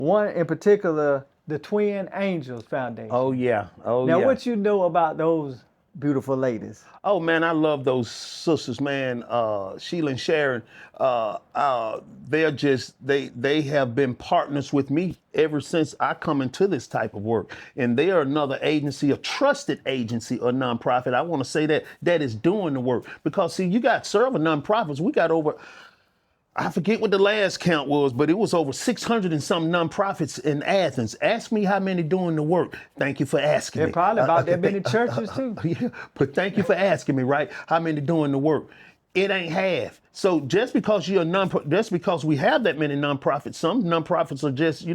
one in particular, the Twin Angels Foundation. Oh yeah. Oh Now, yeah. what you know about those beautiful ladies? Oh man, I love those sisters, man. Sheila and Sharon. They're just they have been partners with me ever since I come into this type of work, and they are another agency, a trusted agency or nonprofit. I want to say that is doing the work because see, you got several nonprofits. We got over. I forget what the last count was, but it was over 600 and some nonprofits in Athens. Ask me how many doing the work. Thank you for asking They're me. probably about that many churches too. Yeah, but thank you for asking me, right? How many doing the work? It ain't half. So just because you're just because we have that many nonprofits, some nonprofits are just,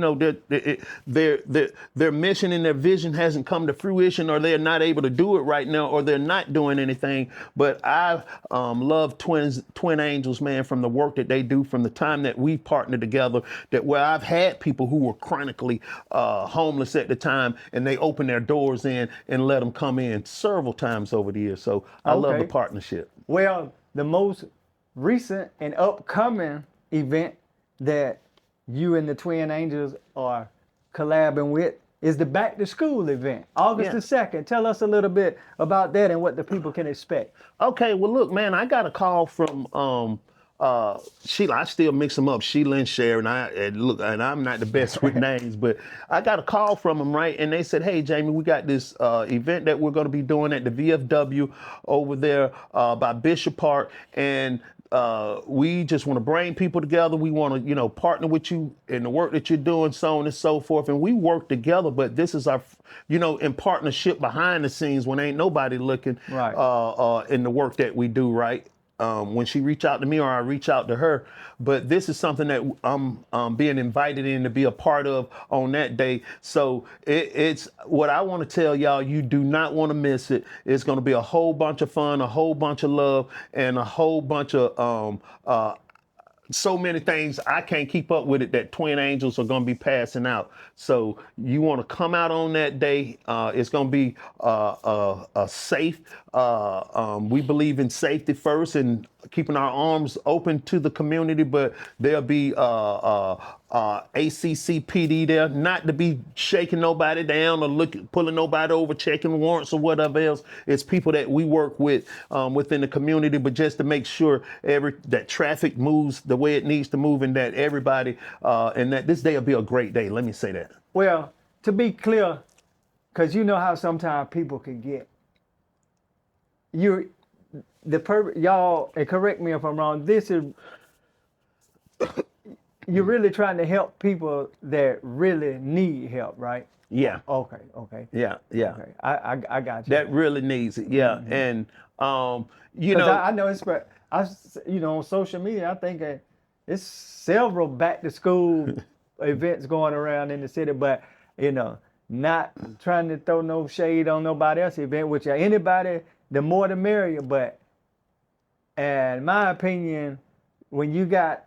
their mission and their vision hasn't come to fruition, or they're not able to do it right now, or they're not doing anything. But I love Twin Angels, man, from the work that they do, from the time that we partnered together. That where I've had people who were chronically homeless at the time, and they opened their doors in and let them come in several times over the years. So I love the Okay. partnership. Well, the most recent and upcoming event that you and the Twin Angels are collabing with is the Back to School event, August Yeah. the 2nd. Tell us a little bit about that and what the people can expect. Okay, well, look, man, I got a call from Sheila. I still mix them up, Sheila and Sharon. And I'm not the best with names, but I got a call from them, right? And they said, "Hey, Jamie, we got this event that we're going to be doing at the VFW over there by Bishop Park, and we just want to bring people together. We want to, partner with you in the work that you're doing, so on and so forth. And we work together, but this is our, in partnership behind the scenes when ain't nobody looking Right. in the work that we do, right? When she reach out to me or I reach out to her. But this is something that I'm being invited in to be a part of on that day. So it's what I want to tell y'all. You do not want to miss it. It's going to be a whole bunch of fun, a whole bunch of love, and a whole bunch of so many things I can't keep up with it that Twin Angels are going to be passing out. So you want to come out on that day. It's going to be safe. We believe in safety first and keeping our arms open to the community, but there'll be ACCPD there, not to be shaking nobody down or pulling nobody over, checking warrants or whatever else. It's people that we work with within the community, but just to make sure that traffic moves the way it needs to move, and that everybody, and that this day will be a great day. Let me say that. Well, to be clear, because you know how sometimes people can get y'all, and correct me if I'm wrong, this is you're really trying to help people that really need help, right? Yeah. Okay. Yeah. Okay. I got you. That really needs it. Yeah. Mm-hmm. And I know it's, but on social media, I think it's several back to school events going around in the city, but not trying to throw no shade on nobody else's event, which anybody, the more the merrier. But in my opinion, when you got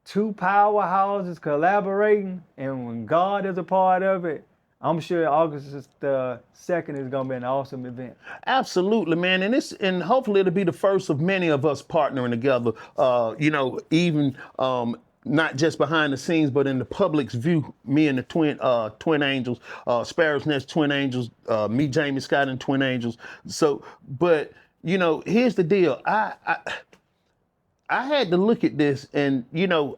two powerhouses collaborating, and when God is a part of it, I'm sure August the 2nd is gonna be an awesome event. Absolutely, man, and hopefully it'll be the first of many of us partnering together. Even not just behind the scenes, but in the public's view. Me and the Twin Angels, Sparrow's Nest Twin Angels, me, Jamie Scott, and Twin Angels. So, but here's the deal. I had to look at this, and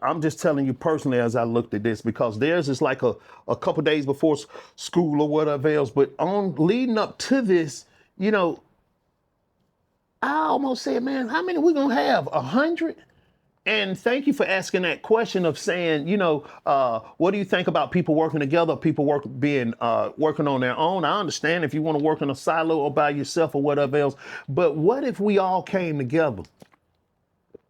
I'm just telling you personally as I looked at this, because theirs is like a couple days before school or whatever else. But on leading up to this, I almost said, man, how many we gonna have? 100? And thank you for asking that question of saying, what do you think about people working together, people working on their own? I understand if you want to work in a silo or by yourself or whatever else, but what if we all came together?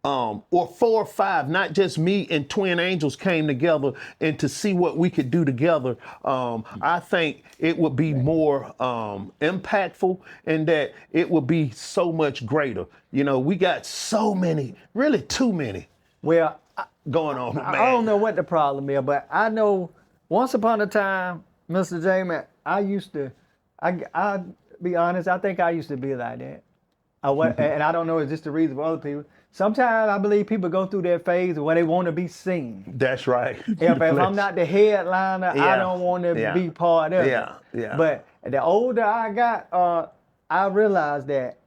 Or 4 or 5, not just me and Twin Angels came together and to see what we could do together. I think it would be more impactful, and that it would be so much greater. We got so many, really too many. Well, going on, man. I don't know what the problem is, but I know once upon a time, Mr. Jamie, I'll be honest, I think I used to be like that. And I don't know, is this the reason for other people? sometimes I believe people go through that phase where they want to be seen. That's right. If I'm not the headliner, I Yeah. don't want to Yeah. be part of Yeah. it. Yeah. But the older I got, I realized that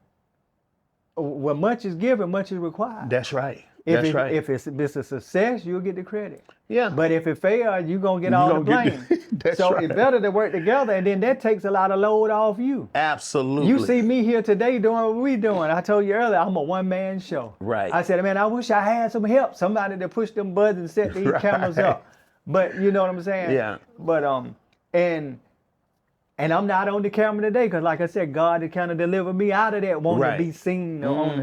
when much is given, much is required. That's right. If That's right. If it's a success, you'll get the credit. Yeah. But if it fails, you're going to get all the gonna blame. get That's so right. it's better to work together, and then that takes a lot of load off you. Absolutely. You see me here today doing what we doing. I told you earlier, I'm a one-man show. Right. I said, man, I wish I had some help, somebody to push them buttons and set these Right. cameras up. But you know what I'm saying? Yeah. But and I'm not on the camera today because, like I said, God had kind of delivered me out of that wanting Right. to be seen on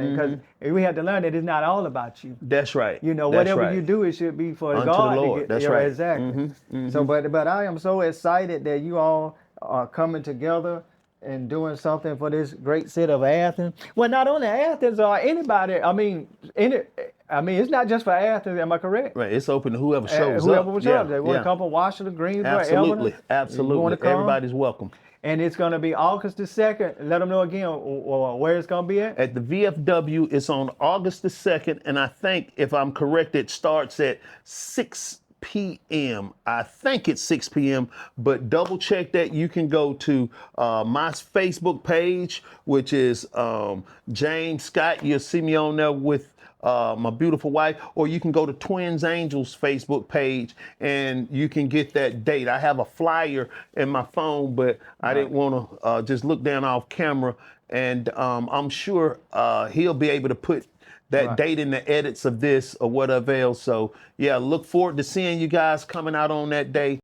it. Because we had to learn that it's not all about you. That's right. You know, That's whatever right. you do, it should be for Unto God the Lord. to get. That's yeah, right. Exactly. So, but I am so excited that you all are coming together and doing something for this great city of Athens. Well, not only Athens or anybody. I mean, it's not just for Athens. Am I correct? Right. It's open to whoever shows Whoever up. will show up. They want to come from Washington, Greensboro, Absolutely. Evelyn. Absolutely. You wanna come? Everybody's welcome. And it's going to be August the 2nd. Let them know again where it's going to be at. At the VFW, it's on August the 2nd, and I think, if I'm correct, it starts at 6 p.m. I think it's 6 p.m., but double check that. You can go to my Facebook page, which is James Scott. You'll see me on there with my beautiful wife, or you can go to Twins Angels Facebook page and you can get that date. I have a flyer in my phone, but I didn't want to just look down off camera, and I'm sure he'll be able to put that date in the edits of this or whatever else. So yeah, look forward to seeing you guys coming out on that day.